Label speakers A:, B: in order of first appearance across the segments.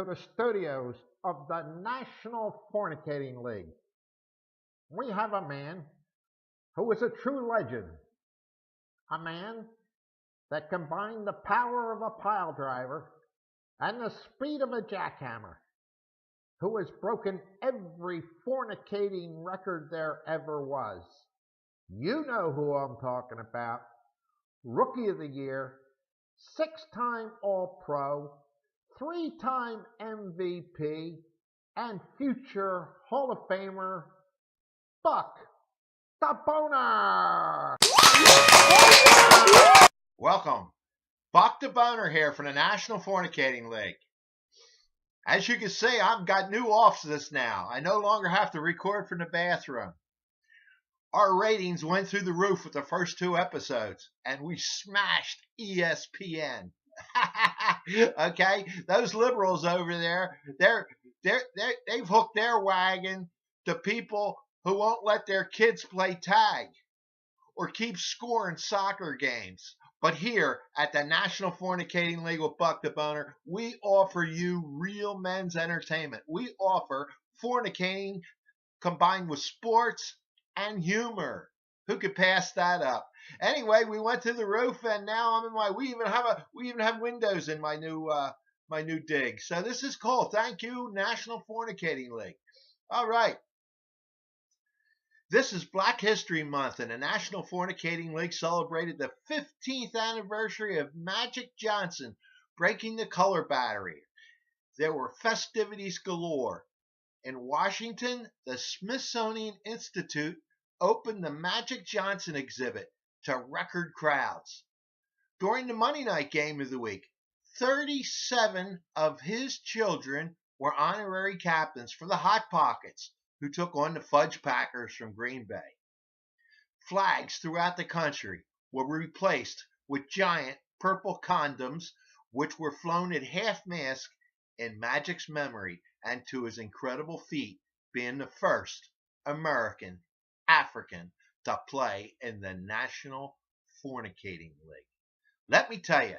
A: to the studios of the National Fornicating League. We have a man who is a true legend, a man that combined the power of a pile driver and the speed of a jackhammer, who has broken every fornicating record there ever was. You know who I'm talking about. Rookie of the Year, 6-time All-Pro, 3-time MVP, and future Hall of Famer, Buck the Boner.
B: Welcome. Buck the Boner here from the National Fornicating League. As you can see, I've got new offices now. I no longer have to record from the bathroom. Our ratings went through the roof with the first 2 episodes, and we smashed ESPN. Okay, those liberals over there, they've hooked their wagon to people who won't let their kids play tag or keep score in soccer games. But here at the National Fornicating League with Buck the Boner, we offer you real men's entertainment. We offer fornicating combined with sports and humor. Who could pass that up? Anyway, we went to the roof, and now I'm in my. We even have windows in my new dig. So this is cool. Thank you, National Fornicating League. All right. This is Black History Month, and the National Fornicating League celebrated the 15th anniversary of Magic Johnson breaking the color barrier. There were festivities galore. In Washington, the Smithsonian Institute opened the Magic Johnson exhibit to record crowds. During the Monday night game of the week, 37 of his children were honorary captains for the Hot Pockets, who took on the Fudge Packers from Green Bay. Flags throughout the country were replaced with giant purple condoms, which were flown at half-mast in Magic's memory and to his incredible feat being the first American African to play in the National Fornicating League. Let me tell you,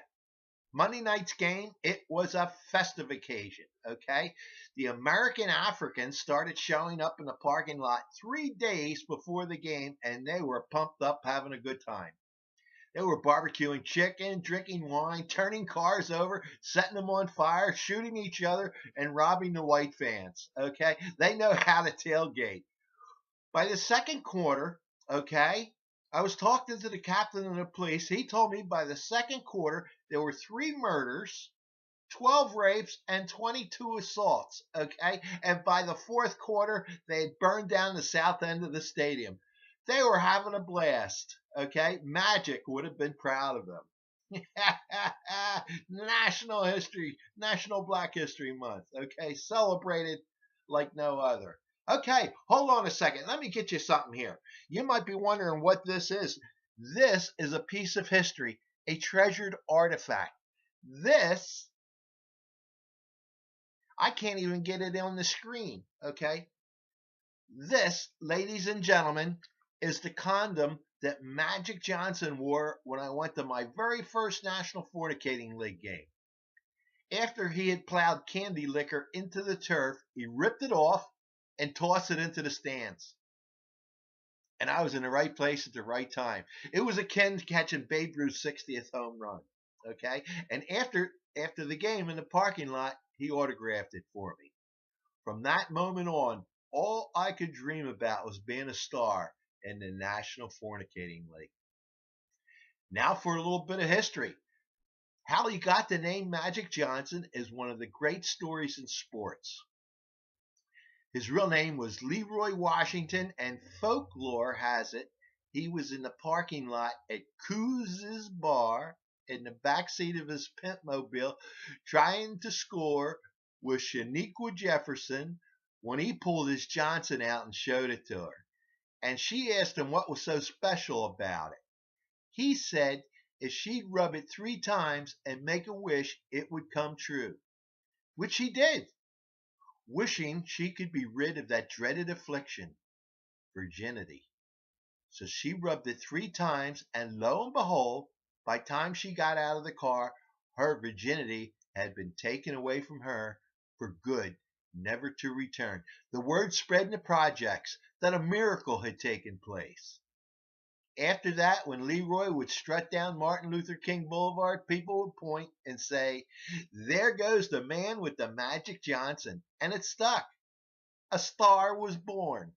B: Monday night's game, it was a festive occasion, okay? The American Africans started showing up in the parking lot 3 days before the game, and they were pumped up, having a good time. They were barbecuing chicken, drinking wine, turning cars over, setting them on fire, shooting each other, and robbing the white fans, okay? They know how to tailgate. By the second quarter, okay, I was talking to the captain of the police. He told me by the second quarter, there were 3 murders, 12 rapes, and 22 assaults, okay? And by the fourth quarter, they had burned down the south end of the stadium. They were having a blast, okay? Magic would have been proud of them. National Black History Month, okay? Celebrated like no other. Okay, hold on a second. Let me get you something here. You might be wondering what this is. This is a piece of history, a treasured artifact. This, I can't even get it on the screen, okay? This, ladies and gentlemen, is the condom that Magic Johnson wore when I went to my very first National Fornicating League game. After he had plowed candy liquor into the turf, he ripped it off and tossed it into the stands. And I was in the right place at the right time. It was akin to catching Babe Ruth's 60th home run, okay? And after the game in the parking lot, he autographed it for me. From that moment on, all I could dream about was being a star in the National Fornicating League. Now for a little bit of history. How he got the name Magic Johnson is one of the great stories in sports. His real name was Leroy Washington, and folklore has it he was in the parking lot at Cooz's Bar in the backseat of his Pimpmobile trying to score with Shaniqua Jefferson when he pulled his Johnson out and showed it to her. And she asked him what was so special about it. He said if she'd rub it 3 times and make a wish, it would come true, which she did, wishing she could be rid of that dreaded affliction, virginity. So she rubbed it 3 times, and lo and behold, by the time she got out of the car, her virginity had been taken away from her for good, never to return. The word spread in the projects that a miracle had taken place. After that, when Leroy would strut down Martin Luther King Boulevard, people would point and say, "There goes the man with the Magic Johnson." And it stuck. A star was born.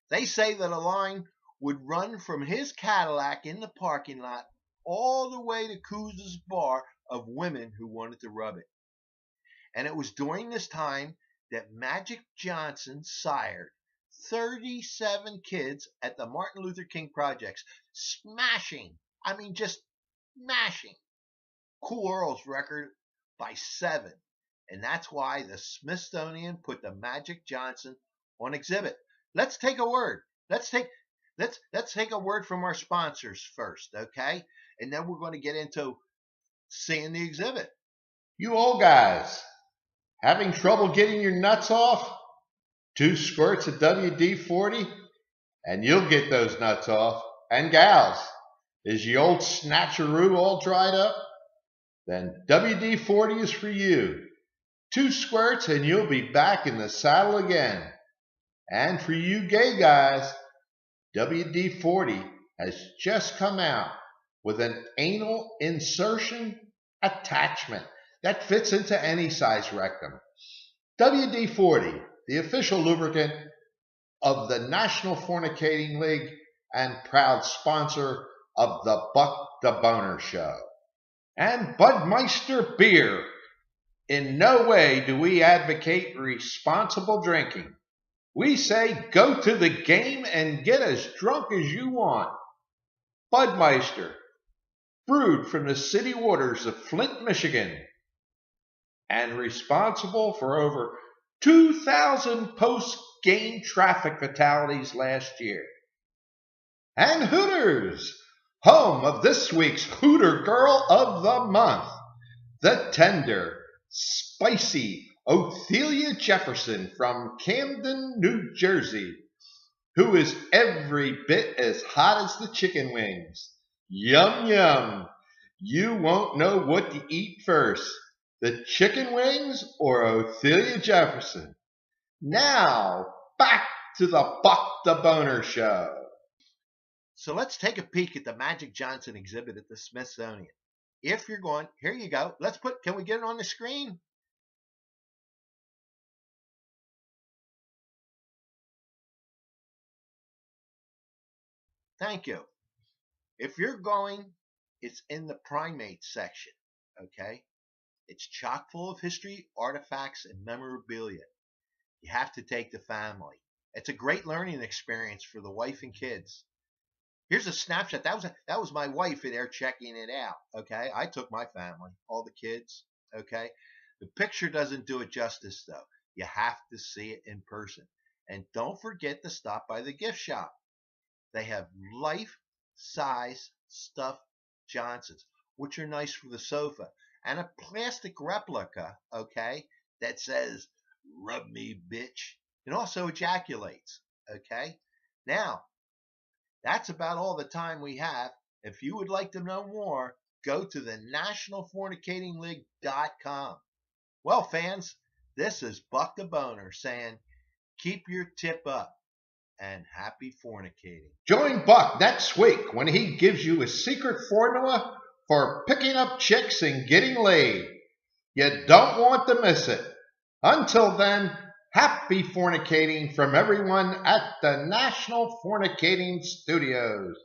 B: They say that a line would run from his Cadillac in the parking lot all the way to Couz's bar of women who wanted to rub it. And it was during this time that Magic Johnson sired 37 kids at the Martin Luther King projects, just smashing Cool Earl's record by 7. And that's why the Smithsonian put the Magic Johnson on exhibit. Let's take a word. Let's take a word from our sponsors first, okay? And then we're going to get into seeing the exhibit.
C: You old guys, having trouble getting your nuts off? 2 squirts of WD-40 and you'll get those nuts off. And gals, is your old snatcheroo all dried up? Then WD-40 is for you. 2 squirts and you'll be back in the saddle again. And for you gay guys, WD-40 has just come out with an anal insertion attachment that fits into any size rectum. WD-40, the official lubricant of the National Fornicating League and proud sponsor of the Buck the Boner Show. And Budmeister Beer. In no way do we advocate responsible drinking. We say go to the game and get as drunk as you want. Budmeister, brewed from the city waters of Flint, Michigan, and responsible for over 2,000 post-game traffic fatalities last year. And Hooters, home of this week's Hooter Girl of the Month, the tender, spicy Othelia Jefferson from Camden, New Jersey, who is every bit as hot as the chicken wings. Yum, yum. You won't know what to eat first, the chicken wings or Othelia Jefferson. Now, back to the Buck the Boner Show.
B: So let's take a peek at the Magic Johnson exhibit at the Smithsonian. If you're going, here you go. Can we get it on the screen? Thank you. If you're going, it's in the primate section, okay? It's chock full of history, artifacts, and memorabilia. You have to take the family. It's a great learning experience for the wife and kids. Here's a snapshot. That was my wife in there checking it out, okay? I took my family, all the kids, okay? The picture doesn't do it justice, though. You have to see it in person. And don't forget to stop by the gift shop. They have life-size stuffed Johnsons, which are nice for the sofa, and a plastic replica, okay, that says, "Rub me, bitch." It also ejaculates, okay? Now, that's about all the time we have. If you would like to know more, go to the nationalfornicatingleague.com. Well, fans, this is Buck the Boner saying, keep your tip up and happy fornicating.
C: Join Buck next week when he gives you a secret formula for picking up chicks and getting laid. You don't want to miss it. Until then, happy fornicating from everyone at the National Fornicating Studios.